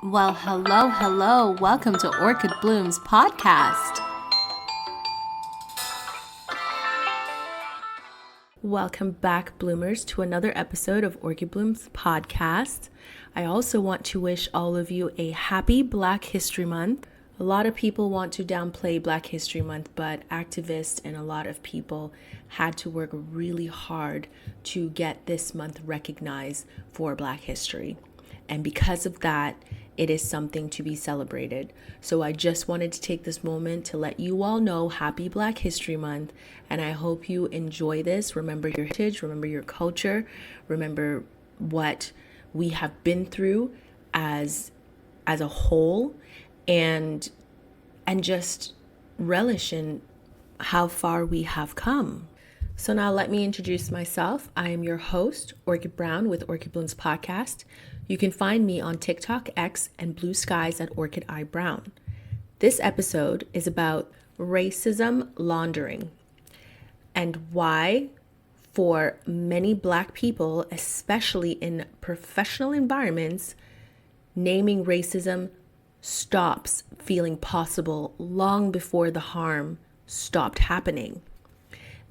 Well, hello. Welcome to Orchid Bloom's podcast. Welcome back, bloomers, to another episode of Orchid Bloom's podcast. I also want to wish all of you a happy Black History Month. A lot of people want to downplay Black History Month, but activists and a lot of people had to work really hard to get this month recognized for Black history. And because of that, it is something to be celebrated. So I just wanted to take this moment to let you all know happy Black History Month. And I hope you enjoy this. Remember your heritage, remember your culture, remember what we have been through as a whole, and just relish in how far we have come. So now let me introduce myself. I am your host, Orchid Brown with Orchid Bloom's podcast. You can find me on TikTok, X, and Blue Skies at Orchid Eye Brown. This episode is about racism laundering and why, for many Black people, especially in professional environments, naming racism stops feeling possible long before the harm stopped happening.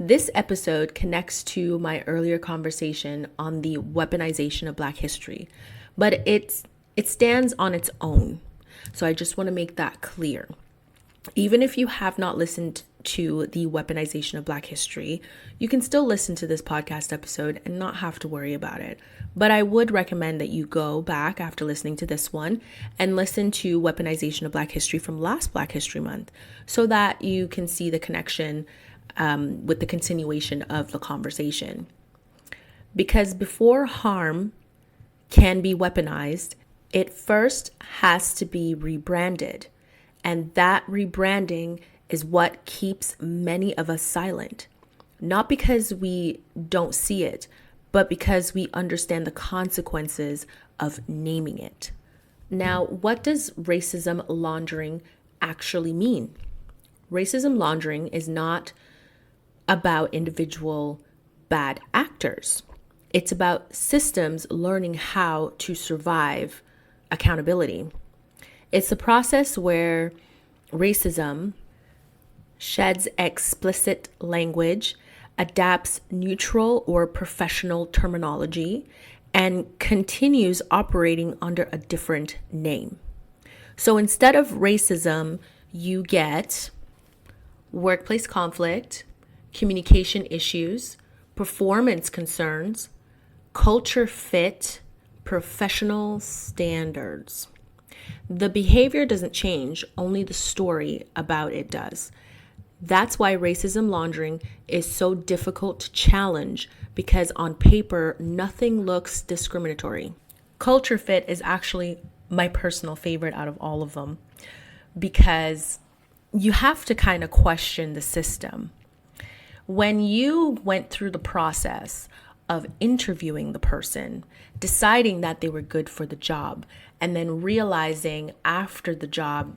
This episode connects to my earlier conversation on the weaponization of Black history, but it stands on its own. So I just want to make that clear. Even if you have not listened to the weaponization of Black history, you can still listen to this podcast episode and not have to worry about it. But I would recommend that you go back after listening to this one and listen to weaponization of Black history from last Black History Month so that you can see the connection with the continuation of the conversation. Because before harm can be weaponized, it first has to be rebranded. And that rebranding is what keeps many of us silent. Not because we don't see it, but because we understand the consequences of naming it. Now, what does racism laundering actually mean? Racism laundering is not about individual bad actors. It's about systems learning how to survive accountability. It's a process where racism sheds explicit language, adapts neutral or professional terminology, and continues operating under a different name. So instead of racism, you get workplace conflict, communication issues, performance concerns, culture fit, professional standards. The behavior doesn't change, only the story about it does. That's why racism laundering is so difficult to challenge, because on paper, nothing looks discriminatory. Culture fit is actually my personal favorite out of all of them, because you have to kind of question the system. When you went through the process of interviewing the person, deciding that they were good for the job, and then realizing after the job,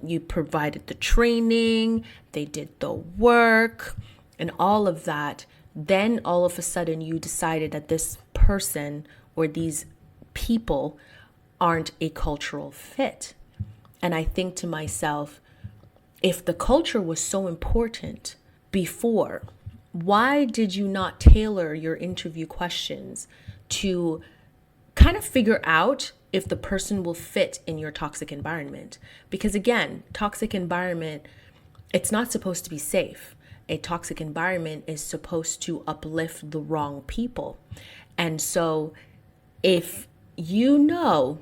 you provided the training, they did the work, and all of that, then all of a sudden you decided that this person or these people aren't a cultural fit. And I think to myself, if the culture was so important before, why did you not tailor your interview questions to kind of figure out if the person will fit in your toxic environment? Because again, toxic environment, it's not supposed to be safe. A toxic environment is supposed to uplift the wrong people. And so if you know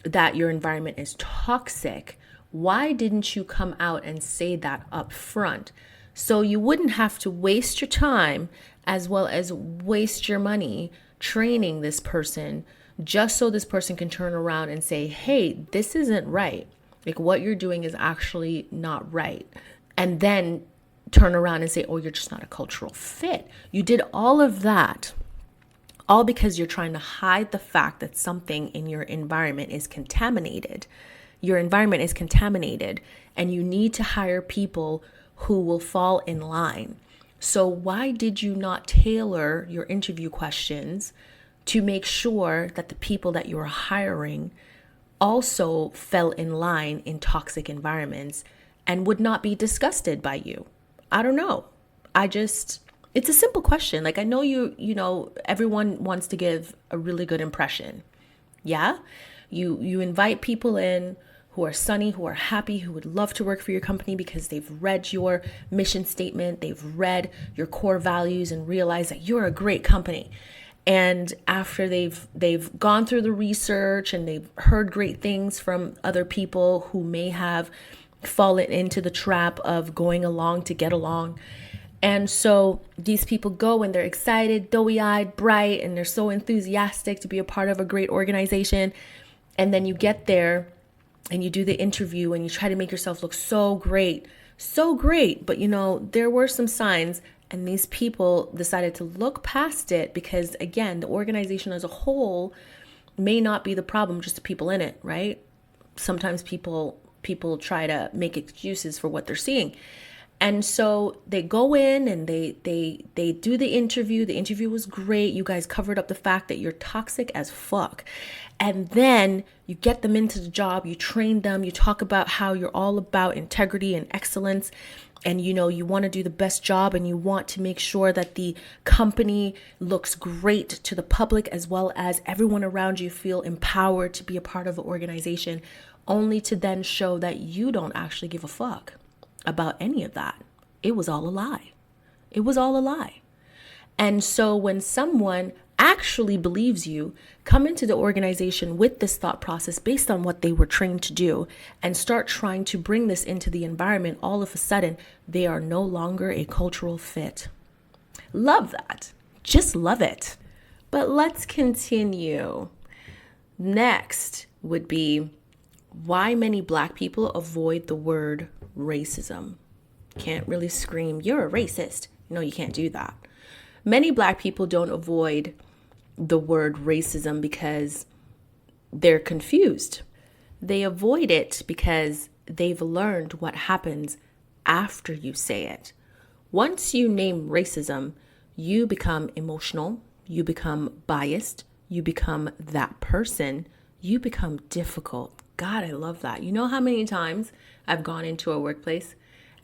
that your environment is toxic, why didn't you come out and say that up front? So you wouldn't have to waste your time as well as waste your money training this person just so this person can turn around and say, hey, this isn't right. Like, what you're doing is actually not right. And then turn around and say, oh, you're just not a cultural fit. You did all of that, all because you're trying to hide the fact that something in your environment is contaminated. Your environment is contaminated, and you need to hire people who will fall in line. So why did you not tailor your interview questions to make sure that the people that you are hiring also fell in line in toxic environments and would not be disgusted by you? I don't know. It's a simple question. Like, I know everyone wants to give a really good impression. Yeah. You invite people in who are sunny, who are happy, who would love to work for your company because they've read your mission statement, they've read your core values and realized that you're a great company. And after they've gone through the research and they've heard great things from other people who may have fallen into the trap of going along to get along. And so these people go and they're excited, doughy-eyed, bright, and they're so enthusiastic to be a part of a great organization. And then you get there and you do the interview and you try to make yourself look so great. But there were some signs, and these people decided to look past it because, again, the organization as a whole may not be the problem, just the people in it, right? Sometimes people try to make excuses for what they're seeing. And so they go in and they do the interview. The interview was great. You guys covered up the fact that you're toxic as fuck. And then you get them into the job. You train them. You talk about how you're all about integrity and excellence. And, you want to do the best job and you want to make sure that the company looks great to the public, as well as everyone around you feel empowered to be a part of the organization, only to then show that you don't actually give a fuck about any of that. It was all a lie. It was all a lie. And so when someone actually believes you, come into the organization with this thought process based on what they were trained to do and start trying to bring this into the environment, all of a sudden, they are no longer a cultural fit. Love that. Just love it. But let's continue. Next would be why many Black people avoid the word racism. Can't really scream, "You're a racist." No, you can't do that. Many Black people don't avoid the word racism because they're confused. They avoid it because they've learned what happens after you say it. Once you name racism, you become emotional, you become biased, you become that person, you become difficult. God, I love that. You know how many times I've gone into a workplace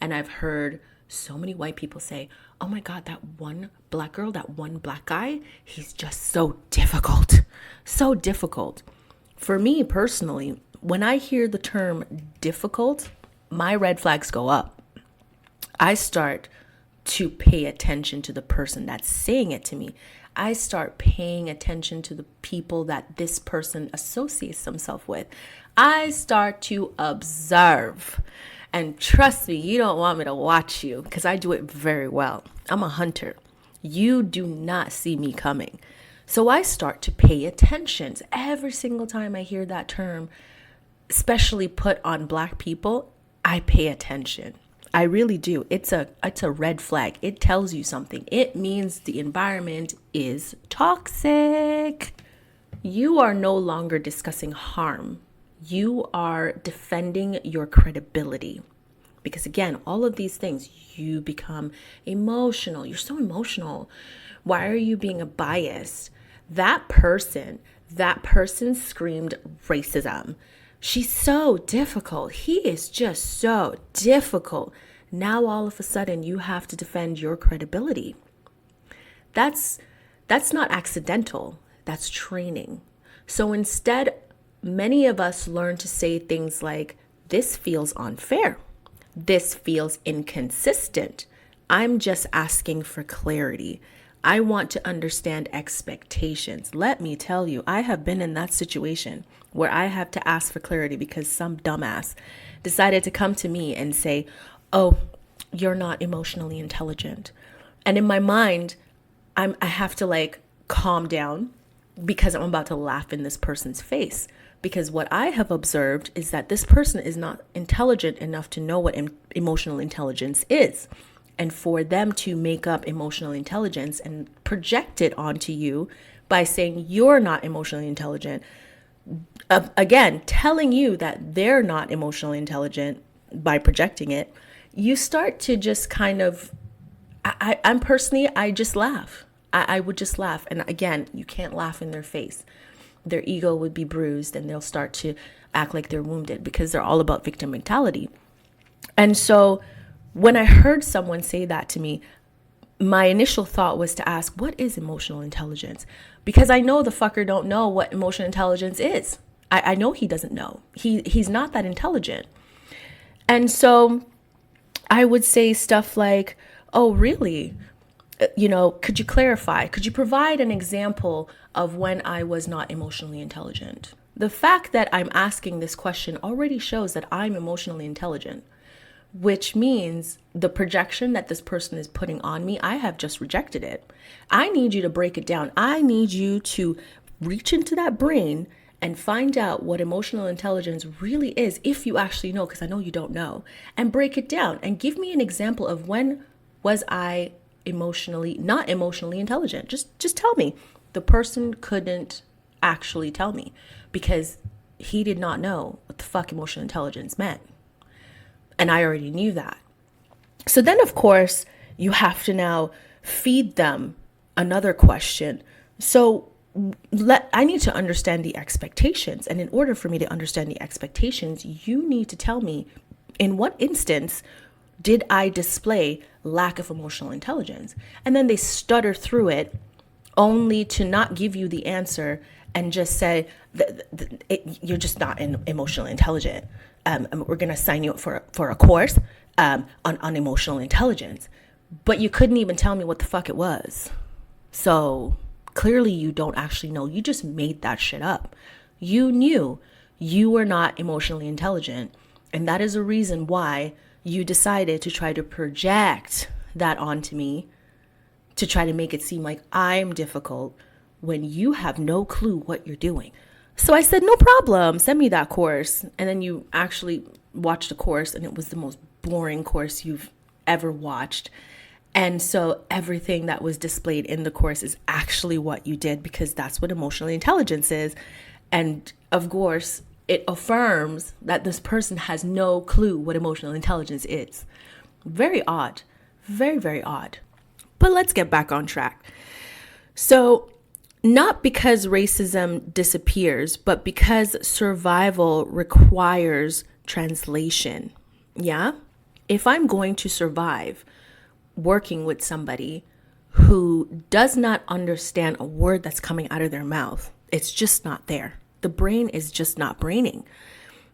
and I've heard so many white people say, "Oh my God, that one Black girl, that one Black guy, he's just so difficult." So difficult. For me personally, when I hear the term difficult, my red flags go up. I start to pay attention to the person that's saying it to me. I start paying attention to the people that this person associates themselves with. I start to observe. And trust me, you don't want me to watch you because I do it very well. I'm a hunter. You do not see me coming. So I start to pay attention. Every single time I hear that term, especially put on Black people, I pay attention. I really do. It's a red flag. It tells you something. It means the environment is toxic. You are no longer discussing harm. You are defending your credibility. Because again, all of these things, you become emotional. You're so emotional. Why are you being a bias? That person screamed racism. She's so difficult. He is just so difficult. Now all of a sudden you have to defend your credibility. That's not accidental. That's training. So instead, many of us learn to say things like, "This feels unfair. This feels inconsistent. I'm just asking for clarity. I want to understand expectations." Let me tell you, I have been in that situation where I have to ask for clarity because some dumbass decided to come to me and say, "Oh, you're not emotionally intelligent." And in my mind, I have to calm down because I'm about to laugh in this person's face. Because what I have observed is that this person is not intelligent enough to know what emotional intelligence is. And for them to make up emotional intelligence and project it onto you by saying you're not emotionally intelligent, again, telling you that they're not emotionally intelligent by projecting it, you start to just kind of, I'm personally, I just laugh. I would just laugh. And again, you can't laugh in their face. Their ego would be bruised and they'll start to act like they're wounded because they're all about victim mentality. And so when I heard someone say that to me, my initial thought was to ask, what is emotional intelligence? Because I know the fucker don't know what emotional intelligence is. I know he doesn't know. He's not that intelligent. And so I would say stuff like, oh, really? Could you clarify? Could you provide an example of when I was not emotionally intelligent? The fact that I'm asking this question already shows that I'm emotionally intelligent, which means the projection that this person is putting on me, I have just rejected it. I need you to break it down. I need you to reach into that brain and find out what emotional intelligence really is, if you actually know, because I know you don't know, and break it down and give me an example of when was I not emotionally intelligent. Just tell me. The person couldn't actually tell me because he did not know what the fuck emotional intelligence meant. And I already knew that. So then, of course, you have to now feed them another question. So I need to understand the expectations. And in order for me to understand the expectations, you need to tell me in what instance did I display lack of emotional intelligence? And then they stutter through it only to not give you the answer and just say, you're just not emotionally intelligent. We're going to sign you up for a course on emotional intelligence. But you couldn't even tell me what the fuck it was. So clearly you don't actually know. You just made that shit up. You knew you were not emotionally intelligent. And that is a reason why you decided to try to project that onto me, to try to make it seem like I'm difficult when you have no clue what you're doing. So I said, no problem, send me that course. And then you actually watched a course and it was the most boring course you've ever watched. And so everything that was displayed in the course is actually what you did, because that's what emotional intelligence is. And of course, it affirms that this person has no clue what emotional intelligence is. Very odd. Very, very odd. But let's get back on track. So not because racism disappears, but because survival requires translation. Yeah? If I'm going to survive working with somebody who does not understand a word that's coming out of their mouth, it's just not there. The brain is just not braining.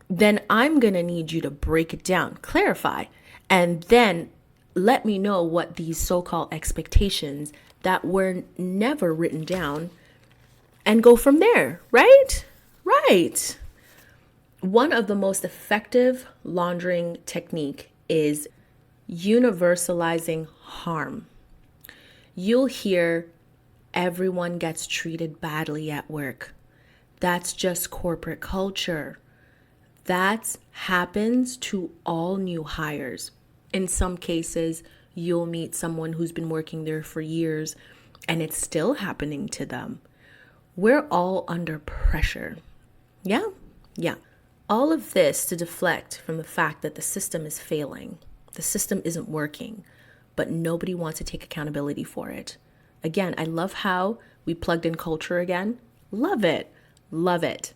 Then I'm going to need you to break it down, clarify, and then let me know what these so-called expectations that were never written down, and go from there, right? Right. One of the most effective laundering technique is universalizing harm. You'll hear everyone gets treated badly at work. That's just corporate culture. That happens to all new hires. In some cases, you'll meet someone who's been working there for years and it's still happening to them. We're all under pressure. Yeah? Yeah. All of this to deflect from the fact that the system is failing. The system isn't working, but nobody wants to take accountability for it. Again, I love how we plugged in culture again. Love it. Love it.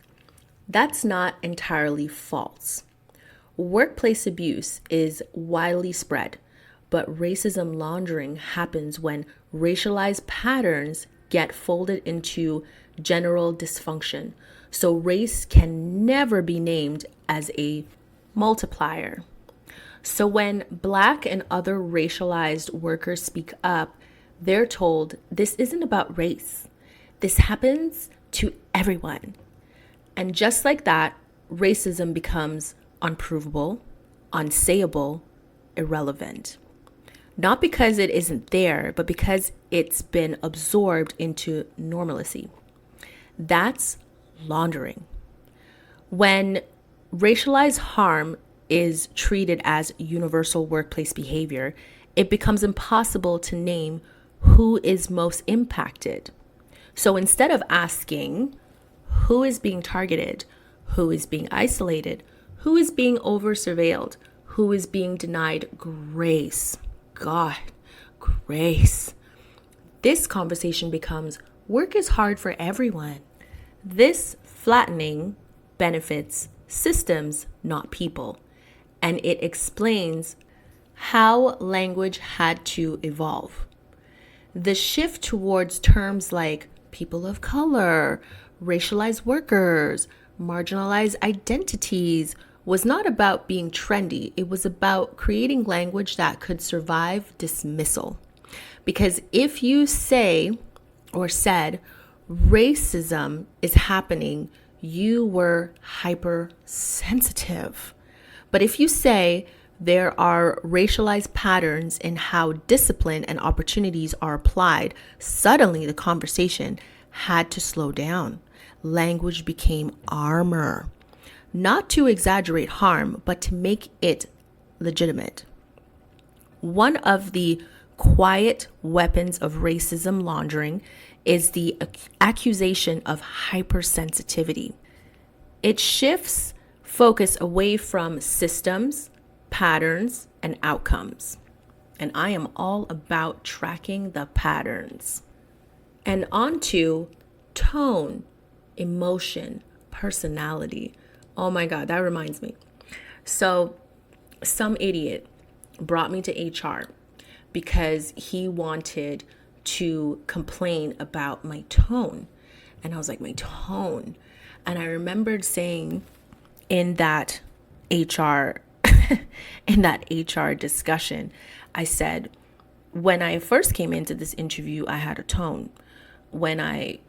That's not entirely false. Workplace abuse is widely spread, but racism laundering happens when racialized patterns get folded into general dysfunction. So race can never be named as a multiplier. So when Black and other racialized workers speak up, they're told this isn't about race. This happens to everyone. And just like that, racism becomes unprovable, unsayable, irrelevant. Not because it isn't there, but because it's been absorbed into normalcy. That's laundering. When racialized harm is treated as universal workplace behavior, it becomes impossible to name who is most impacted. So instead of asking who is being targeted, who is being isolated, who is being over-surveilled, who is being denied grace, God, grace, this conversation becomes work is hard for everyone. This flattening benefits systems, not people. And it explains how language had to evolve. The shift towards terms like people of color, racialized workers, marginalized identities was not about being trendy. It was about creating language that could survive dismissal. Because if you say or said racism is happening, you were hypersensitive. But if you say there are racialized patterns in how discipline and opportunities are applied, suddenly the conversation had to slow down. Language became armor, not to exaggerate harm, but to make it legitimate. One of the quiet weapons of racism laundering is the accusation of hypersensitivity. It shifts focus away from systems, patterns, and outcomes. And I am all about tracking the patterns. And onto tone, emotion, personality. Oh my God, that reminds me. So some idiot brought me to HR because he wanted to complain about my tone. And I was like, my tone. And I remembered saying in that HR discussion, I said, when I first came into this interview, I had a tone. When I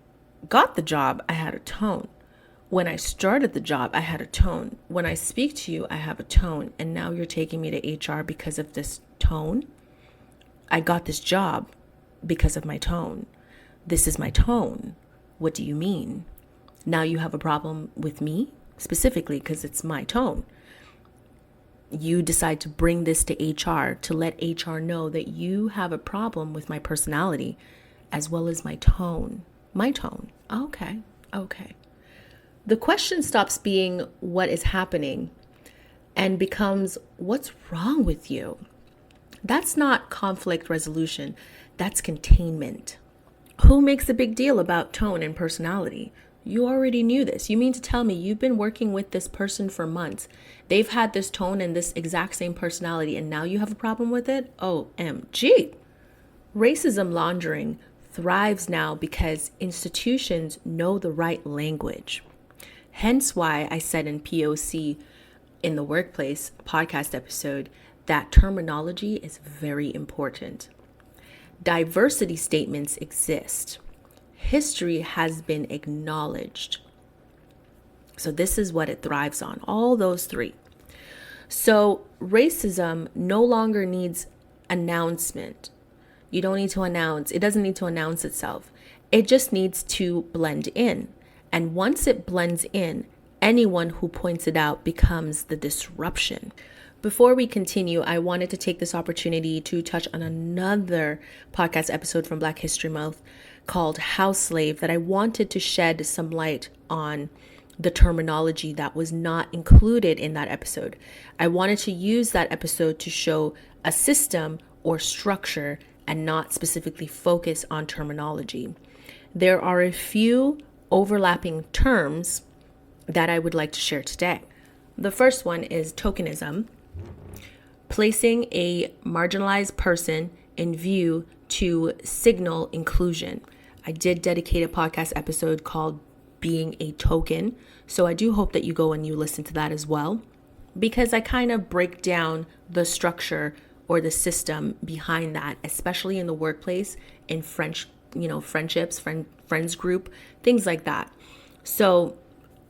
got the job, I had a tone. When I started the job, I had a tone. When I speak to you, I have a tone. And now you're taking me to HR because of this tone? I got this job because of my tone. This is my tone. What do you mean? Now you have a problem with me specifically because it's my tone. You decide to bring this to HR to let HR know that you have a problem with my personality as well as my tone. My tone. Okay. The question stops being what is happening and becomes what's wrong with you? That's not conflict resolution. That's containment. Who makes a big deal about tone and personality? You already knew this. You mean to tell me you've been working with this person for months. They've had this tone and this exact same personality, and now you have a problem with it? OMG. Racism laundering thrives now because institutions know the right language. Hence why I said in POC in the workplace podcast episode that terminology is very important. Diversity statements exist. History has been acknowledged. So this is what it thrives on, all those three. So racism no longer needs announcement. You don't need to announce. It doesn't need to announce itself. It just needs to blend in. And once it blends in, anyone who points it out becomes the disruption. Before we continue, I wanted to take this opportunity to touch on another podcast episode from Black History Month called House Slave that I wanted to shed some light on the terminology that was not included in that episode. I wanted to use that episode to show a system or structure and not specifically focus on terminology. There are a few overlapping terms that I would like to share today. The first one is tokenism, placing a marginalized person in view to signal inclusion. I did dedicate a podcast episode called Being a Token, so I do hope that you go and you listen to that as well, because I kind of break down the structure or the system behind that, especially in the workplace, in friendships, friends group, things like that. So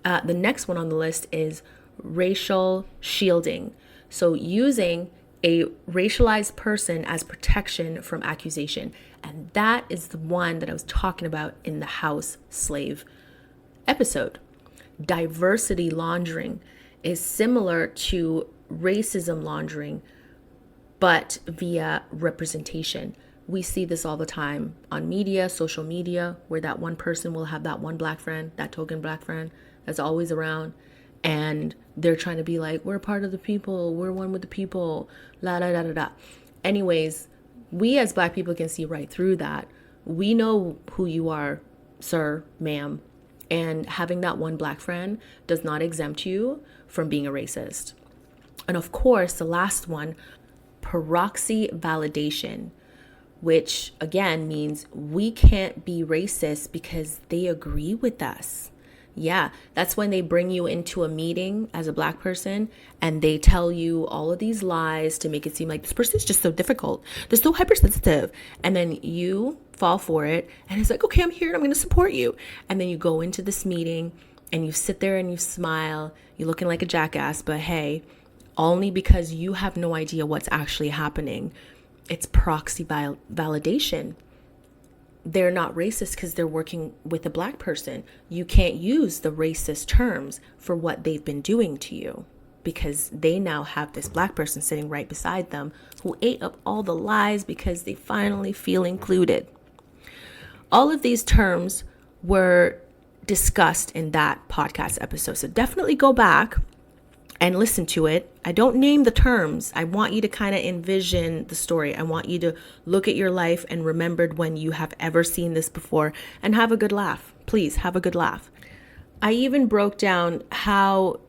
the next one on the list is racial shielding. So using a racialized person as protection from accusation. And that is the one that I was talking about in the house slave episode. Diversity laundering is similar to racism laundering, but via representation. We see this all the time on media, social media, where that one person will have that one black friend, that token black friend that's always around. And they're trying to be like, we're part of the people, we're one with the people, la da da da da. Anyways, we as black people can see right through that. We know who you are, sir, ma'am. And having that one black friend does not exempt you from being a racist. And of course, the last one, proxy validation, which again means we can't be racist because they agree with us. Yeah, that's when they bring you into a meeting as a black person and they tell you all of these lies to make it seem like this person is just so difficult. They're so hypersensitive. And then you fall for it. And it's like, okay, I'm here and I'm going to support you. And then you go into this meeting and you sit there and you smile. You're looking like a jackass, but hey, only because you have no idea what's actually happening. It's proxy validation. They're not racist because they're working with a black person. You can't use the racist terms for what they've been doing to you because they now have this black person sitting right beside them who ate up all the lies because they finally feel included. All of these terms were discussed in that podcast episode. So definitely go back and listen to it. I don't name the terms. I want you to kind of envision the story. I want you to look at your life and remember when you have ever seen this before and have a good laugh. Please have a good laugh. I even broke down how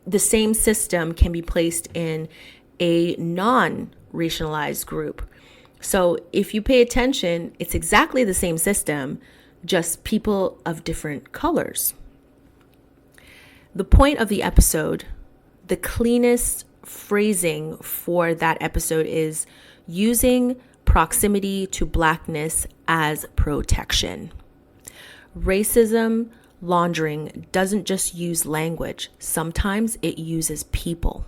the same system can be placed in a non-racialized group. So if you pay attention, it's exactly the same system, just people of different colors. The point of the episode, the cleanest phrasing for that episode is using proximity to blackness as protection. Racism laundering doesn't just use language. Sometimes it uses people.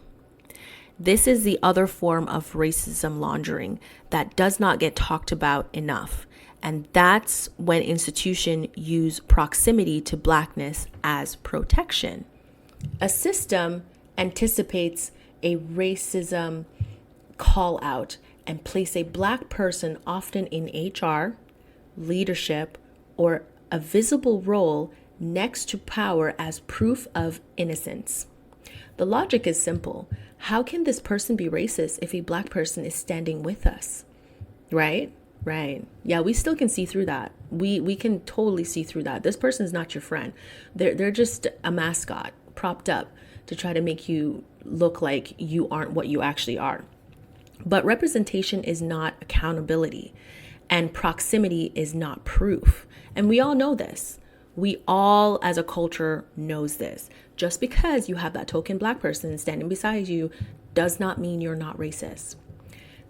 This is the other form of racism laundering that does not get talked about enough. And that's when institutions use proximity to blackness as protection. A system anticipates a racism call out and place a black person often in HR, leadership, or a visible role next to power as proof of innocence. The logic is simple. How can this person be racist if a black person is standing with us? Right? Yeah, we still can see through that. We can totally see through that. This person is not your friend. They're just a mascot propped up to try to make you look like you aren't what you actually are. But representation is not accountability, and proximity is not proof. And we all know this. We all as a culture knows this. Just because you have that token black person standing beside you does not mean you're not racist.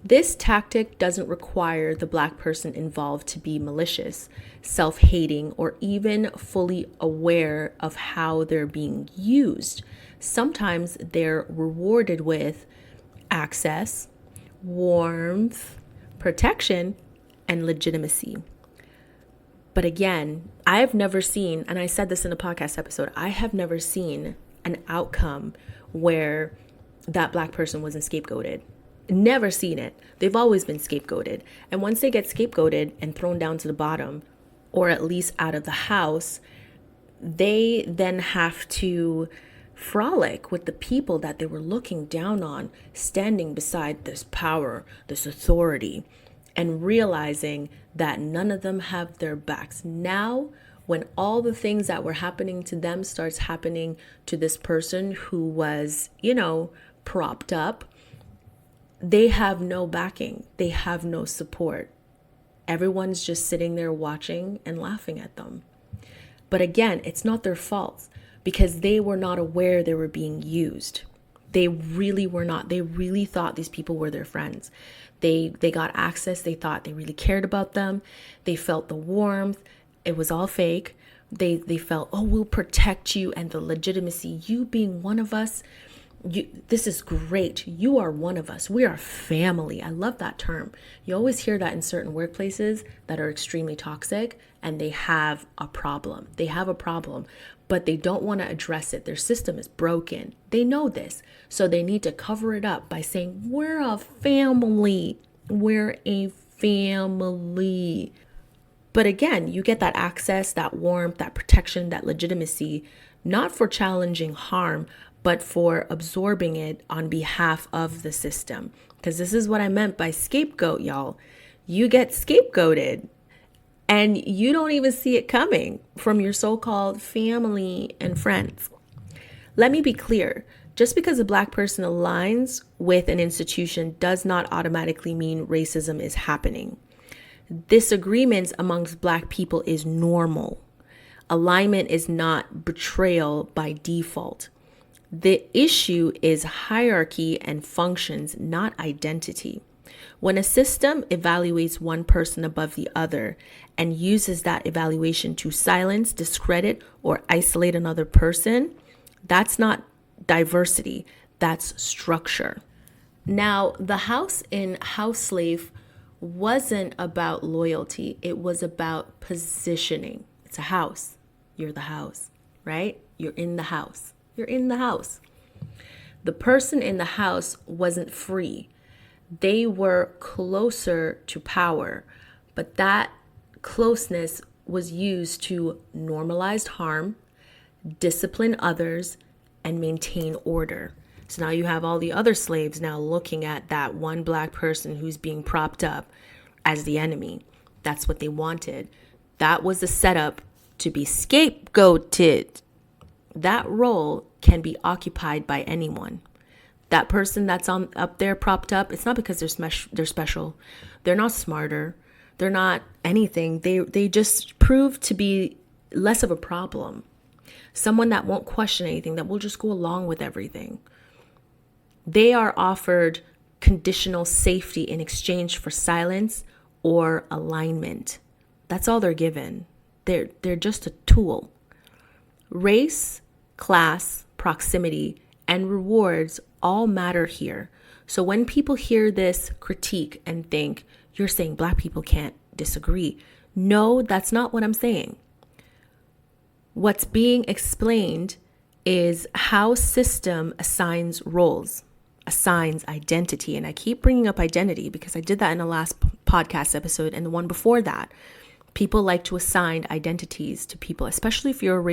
This tactic doesn't require the black person involved to be malicious, self-hating, or even fully aware of how they're being used. Sometimes they're rewarded with access, warmth, protection, and legitimacy. But again, I have never seen, and I said this in a podcast episode, I have never seen an outcome where that black person wasn't scapegoated. Never seen it. They've always been scapegoated. And once they get scapegoated and thrown down to the bottom, or at least out of the house, they then have to frolic with the people that they were looking down on, standing beside this power, this authority, and realizing that none of them have their backs. Now, when all the things that were happening to them starts happening to this person who was, propped up, they have no backing. They have no support. Everyone's just sitting there watching and laughing at them. But again, it's not their fault because they were not aware they were being used. They really were not. They really thought these people were their friends. They got access. They thought they really cared about them. They felt the warmth. It was all fake. They felt, oh, we'll protect you, and the legitimacy, you being one of us. This is great. You are one of us. We are family. I love that term. You always hear that in certain workplaces that are extremely toxic and they have a problem. They have a problem, but they don't want to address it. Their system is broken. They know this. So they need to cover it up by saying, we're a family. We're a family. But again, you get that access, that warmth, that protection, that legitimacy, not for challenging harm, but for absorbing it on behalf of the system. Because this is what I meant by scapegoat, y'all. You get scapegoated. And you don't even see it coming from your so-called family and friends. Let me be clear. Just because a Black person aligns with an institution does not automatically mean racism is happening. Disagreements amongst Black people is normal. Alignment is not betrayal by default. The issue is hierarchy and functions, not identity. When a system evaluates one person above the other and uses that evaluation to silence, discredit, or isolate another person, that's not diversity, that's structure. Now, the house in House Slave wasn't about loyalty, it was about positioning. It's a house. You're the house, right? You're in the house. You're in the house. The person in the house wasn't free. They were closer to power, but that closeness was used to normalize harm, discipline others, and maintain order. So now you have all the other slaves now looking at that one Black person who's being propped up as the enemy. That's what they wanted. That was the setup to be scapegoated. That role can be occupied by anyone. That person that's up there propped up, it's not because they're special. They're not smarter. They're not anything. They just prove to be less of a problem. Someone that won't question anything, that will just go along with everything. They are offered conditional safety in exchange for silence or alignment. That's all they're given. They're just a tool. Race, class, proximity, and rewards all matter here. So when people hear this critique and think, you're saying Black people can't disagree. No, that's not what I'm saying. What's being explained is how system assigns roles, assigns identity. And I keep bringing up identity because I did that in the last podcast episode and the one before that. People like to assign identities to people, especially if you're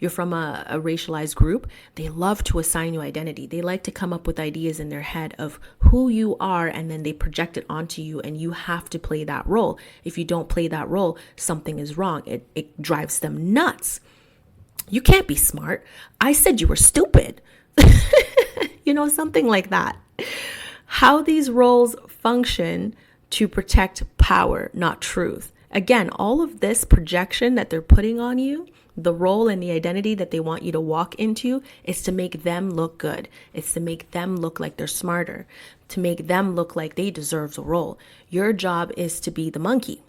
from a racialized group. They love to assign you identity. They like to come up with ideas in their head of who you are, and then they project it onto you, and you have to play that role. If you don't play that role, something is wrong. It drives them nuts. You can't be smart. I said you were stupid. Something like that. How these roles function to protect power, not truth. Again, all of this projection that they're putting on you, the role and the identity that they want you to walk into, is to make them look good. It's to make them look like they're smarter, to make them look like they deserve the role. Your job is to be the monkey.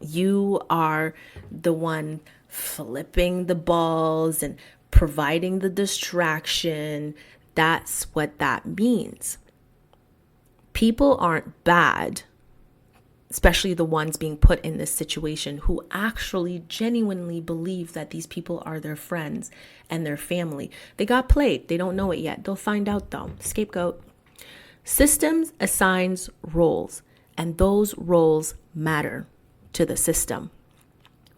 You are the one flipping the balls and providing the distraction. That's what that means. People aren't bad, especially the ones being put in this situation who actually genuinely believe that these people are their friends and their family. They got played. They don't know it yet. They'll find out though. Scapegoat. Systems assigns roles, and those roles matter to the system.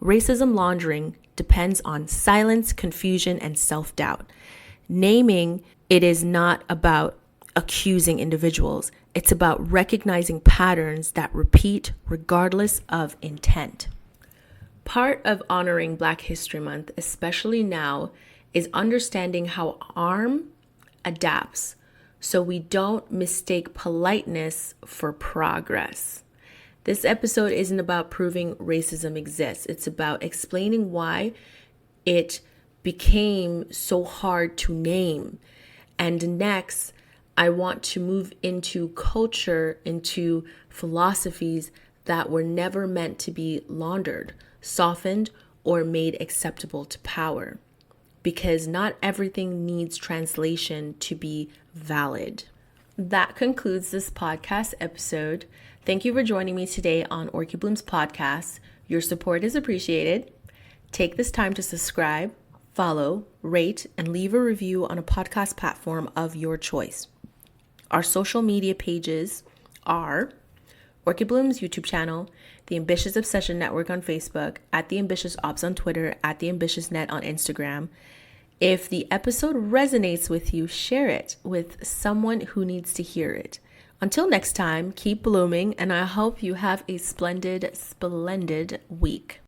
Racism laundering depends on silence, confusion, and self-doubt. Naming it is not about accusing individuals. It's about recognizing patterns that repeat regardless of intent. Part of honoring Black History Month, especially now, is understanding how harm adapts so we don't mistake politeness for progress. This episode isn't about proving racism exists. It's about explaining why it became so hard to name. And next, I want to move into culture, into philosophies that were never meant to be laundered, softened, or made acceptable to power. Because not everything needs translation to be valid. That concludes this podcast episode. Thank you for joining me today on Orchid Bloom's podcast. Your support is appreciated. Take this time to subscribe, follow, rate, and leave a review on a podcast platform of your choice. Our social media pages are Orchid Bloom's YouTube channel, The Ambitious Obsession Network on Facebook, at The Ambitious Ops on Twitter, at The Ambitious Net on Instagram. If the episode resonates with you, share it with someone who needs to hear it. Until next time, keep blooming, and I hope you have a splendid, splendid week.